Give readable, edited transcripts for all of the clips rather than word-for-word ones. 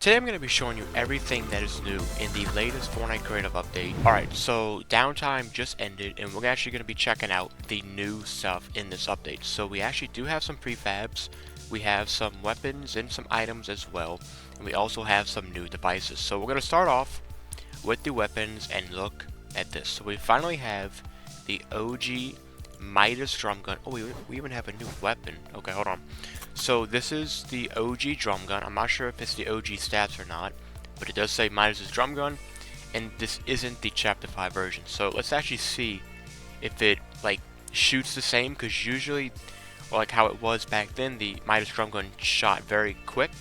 Today I'm going to be showing you everything that is new in the latest Fortnite Creative update. Alright, so downtime just ended and we're actually going to be checking out the new stuff in this update. So we actually do have some prefabs, we have some weapons and some items as well, and we also have some new devices. So we're going to start off with the weapons and look at this. So we finally have the OG MIDAS drum gun. Oh, we even have a new weapon. Okay, hold on. So this is the OG drum gun. I'm not sure if it's the OG stats or not, but it does say MIDAS drum gun, and this isn't the Chapter 5 version. So let's actually see if it like shoots the same, because usually, or like how it was back then, the MIDAS drum gun shot very quick.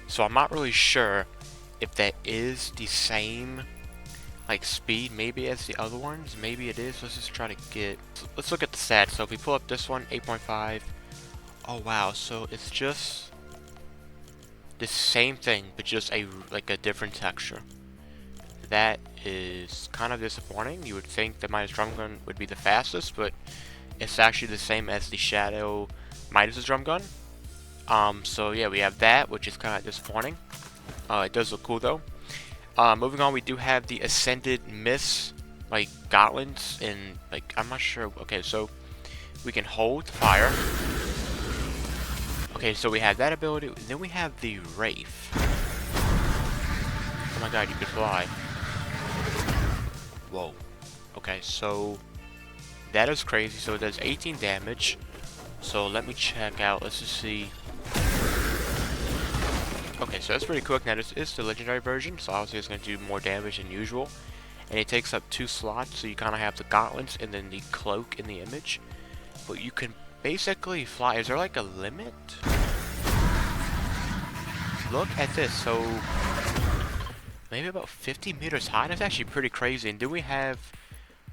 So I'm not really sure if that is the same like speed maybe as the other ones. Maybe it is. Let's just try to get, let's look at the stats. So if we pull up this one, 8.5. Oh wow, so it's just the same thing but just a different texture. That is kind of disappointing. You would think the MIDAS drum gun would be the fastest, but it's actually the same as the Shadow MIDAS drum gun. So yeah, we have that, which is kind of disappointing. It does look cool though. Moving on, we do have the Ascended Mist, like, gauntlets, and, like, I'm not sure. Okay, so we can hold fire. Okay, so we have that ability. Then we have the Wraith. Oh my god, you can fly. Whoa. Okay, so that is crazy. So it does 18 damage. So let me check out. Let's just see. Okay, so that's pretty quick. Now this is the legendary version, so obviously it's going to do more damage than usual. And it takes up 2 slots, so you kind of have the gauntlets and then the cloak in the image. But you can basically fly. Is there like a limit? Look at this. So maybe about 50 meters high. That's actually pretty crazy. And then we have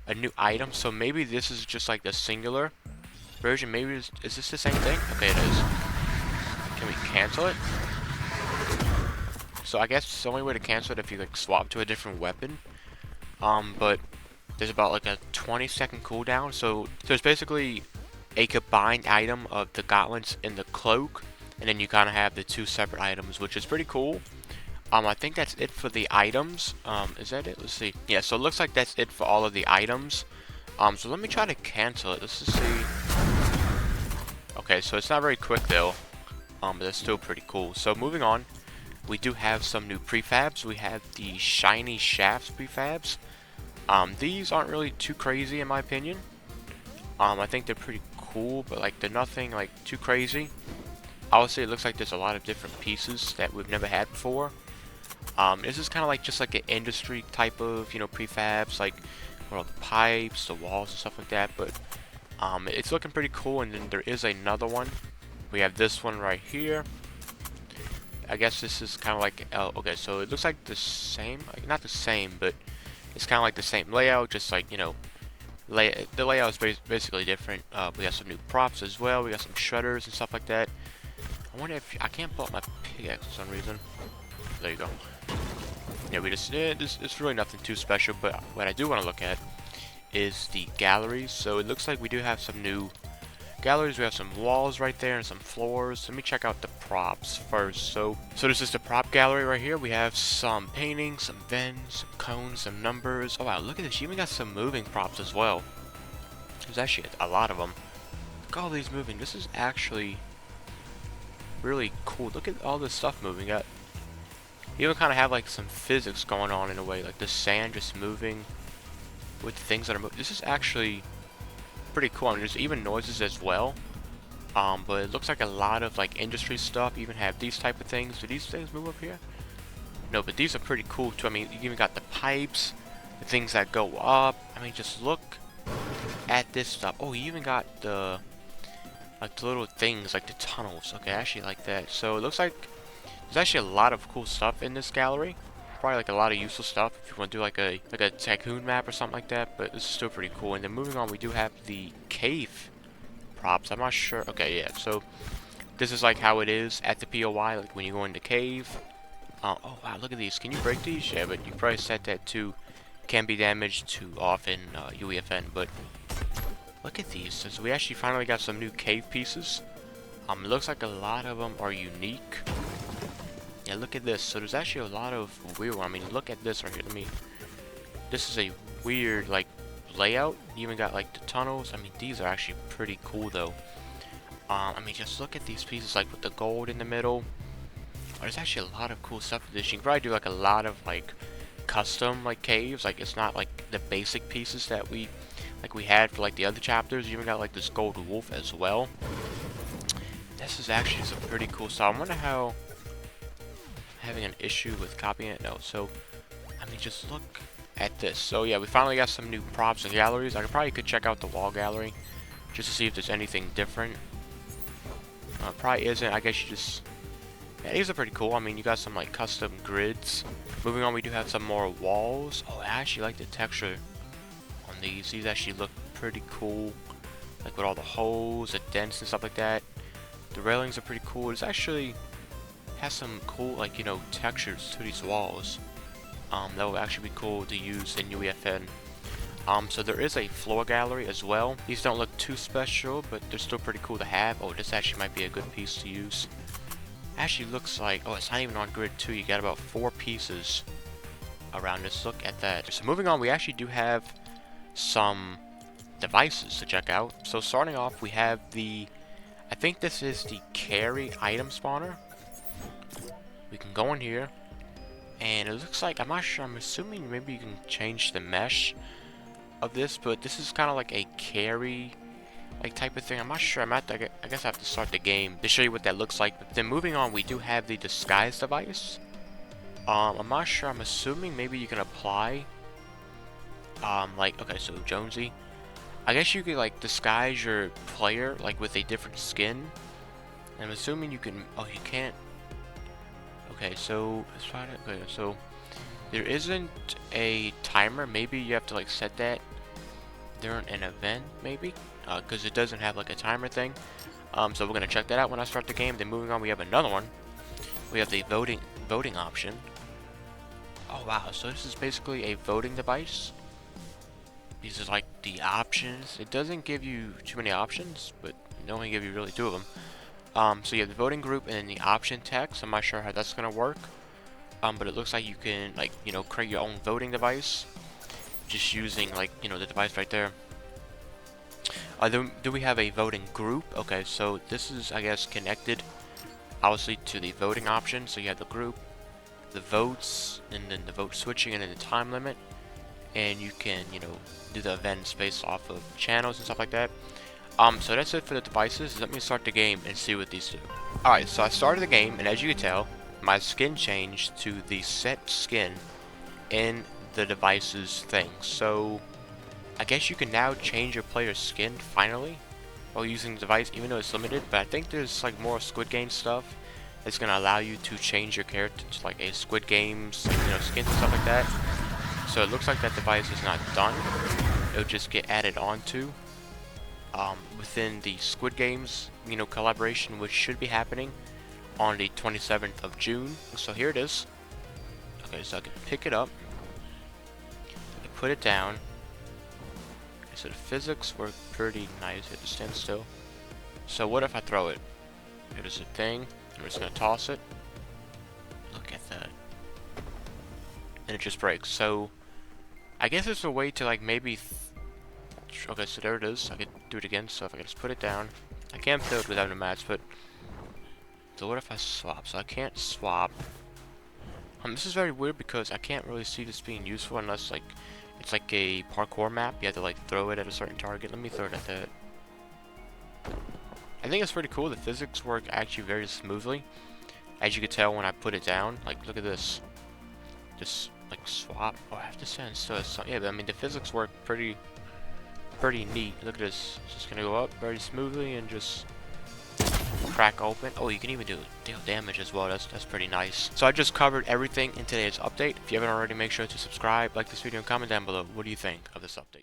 a new item. So maybe this is just like the singular version. Maybe is this the same thing? Okay, it is. Can we cancel it? So I guess the only way to cancel it if you like swap to a different weapon. But there's about like a 20-second cooldown. So it's basically a combined item of the gauntlets and the cloak, and then you kind of have the 2 separate items, which is pretty cool. I think that's it for the items. Is that it? Let's see. Yeah, so it looks like that's it for all of the items. So let me try to cancel it. Let's just see. Okay, so it's not very quick though. But it's still pretty cool. So moving on. We do have some new prefabs. We have the shiny shafts prefabs. These aren't really too crazy in my opinion. I think they're pretty cool, but like they're nothing like too crazy. Obviously, it looks like there's a lot of different pieces that we've never had before. This is kind of like just like an industry type of, you know, prefabs, like with all the pipes, the walls, and stuff like that. But it's looking pretty cool. And then there is another one. We have this one right here. I guess this is kind of like, okay, so it looks like the same, like not the same, but it's kind of like the same layout, just like, you know, the layout is basically different. We got some new props as well, we got some shredders and stuff like that. I wonder if, I can't pull up my pickaxe for some reason. There you go. Yeah, we just, it's really nothing too special, but what I do want to look at is the galleries. So it looks like we do have some new galleries. We have some walls right there and some floors. Let me check out the props first. So this is the prop gallery right here. We have some paintings, some vents, some cones, some numbers. Oh wow, look at this. You even got some moving props as well. There's actually a lot of them. Look at all these moving. This is actually really cool. Look at all this stuff moving. You even kind of have like some physics going on in a way, like the sand just moving with the things that are moving. This is actually pretty cool. I mean, there's even noises as well. But it looks like a lot of like industry stuff. You even have these type of things. Do these things move up here? No, but these are pretty cool too. I mean, you even got the pipes, the things that go up. I mean, just look at this stuff. Oh, you even got the like the little things, like the tunnels. Okay, I actually like that. So it looks like there's actually a lot of cool stuff in this gallery. Probably like a lot of useful stuff if you want to do like a tycoon map or something like that, but this is still pretty cool. And then moving on, we do have the cave props. I'm not sure. Okay, yeah, so this is like how it is at the POI, like when you go into cave. Oh wow, look at these. Can you break these? Yeah, but you probably set that to can be damaged to often UEFN. But look at these. So we actually finally got some new cave pieces. It looks like a lot of them are unique. Yeah, look at this. So there's actually a lot of weird ones. I mean, look at this right here. This is a weird, like, layout. You even got, like, the tunnels. I mean, these are actually pretty cool, though. I mean, just look at these pieces, like, with the gold in the middle. There's actually a lot of cool stuff with this. You can probably do, like, a lot of, like, custom, like, caves. Like, it's not, like, the basic pieces that we had for, like, the other chapters. You even got, like, this gold wolf as well. This is actually some pretty cool stuff. I wonder how... having an issue with copying it? No. So, I mean, just look at this. So, yeah, we finally got some new props and galleries. I probably could check out the wall gallery just to see if there's anything different. Probably isn't. I guess you just... yeah, these are pretty cool. I mean, you got some, like, custom grids. Moving on, we do have some more walls. Oh, I actually like the texture on these. These actually look pretty cool. Like, with all the holes, the dents and stuff like that. The railings are pretty cool. It's actually has some cool, like, you know, textures to these walls. That will actually be cool to use in UEFN. So there is a floor gallery as well. These don't look too special, but they're still pretty cool to have. Oh, this actually might be a good piece to use. Actually looks like, oh, it's not even on grid 2. You got about 4 pieces around this. Look at that. So moving on, we actually do have some devices to check out. So starting off, we have the, I think this is the carry item spawner. We can go in here, and it looks like, I'm not sure, I'm assuming maybe you can change the mesh of this, but this is kind of like a carry like type of thing. I'm not sure. I guess I have to start the game to show you what that looks like. But then moving on, we do have the disguise device. I'm not sure. I'm assuming maybe you can apply like, okay, so Jonesy, I guess you could like disguise your player like with a different skin. And I'm assuming you can, oh, you can't. Okay, so let's try to, okay, so there isn't a timer. Maybe you have to like set that during an event, maybe, because it doesn't have like a timer thing. So we're gonna check that out when I start the game. Then moving on, we have another one. We have the voting option. Oh wow, so this is basically a voting device. These are like the options. It doesn't give you too many options, but it only give you really 2 of them. So you have the voting group and then the option text. I'm not sure how that's gonna work. But it looks like you can, like, you know, create your own voting device just using, like, you know, the device right there. Do we have a voting group? Okay, so this is, I guess, connected obviously to the voting option. So you have the group, the votes, and then the vote switching, and then the time limit. And you can, you know, do the events based off of channels and stuff like that. So that's it for the devices. Let me start the game and see what these do. Alright, so I started the game, and as you can tell, my skin changed to the set skin in the devices thing. So I guess you can now change your player's skin finally while using the device, even though it's limited. But I think there's like more Squid Game stuff that's gonna allow you to change your character to like a Squid Game's, you know, skins and stuff like that. So it looks like that device is not done. It'll just get added onto within the Squid Games, you know, collaboration, which should be happening on the 27th of June. So here it is. Okay, so I can pick it up, I can put it down. Okay, so the physics work pretty nice. Hit the stand still. So what if I throw it? It is a thing. I'm just gonna toss it. Look at that. And it just breaks. So I guess it's a way to like maybe okay, so there it is. I could do it again. So if I can just put it down, I can't throw it without a match, but so what if I swap? So I can't swap. This is very weird because I can't really see this being useful unless like it's like a parkour map. You have to like throw it at a certain target. Let me throw it at that. I think it's pretty cool. The physics work actually very smoothly, as you can tell when I put it down. Like, look at this. Just like swap. Oh, I have to stand still. Yeah, but I mean the physics work pretty neat. Look at this. It's just gonna go up very smoothly and just crack open. Oh, you can even deal damage as well. That's pretty nice. So I just covered everything in today's update. If you haven't already, make sure to subscribe, like this video, and comment down below. What do you think of this update?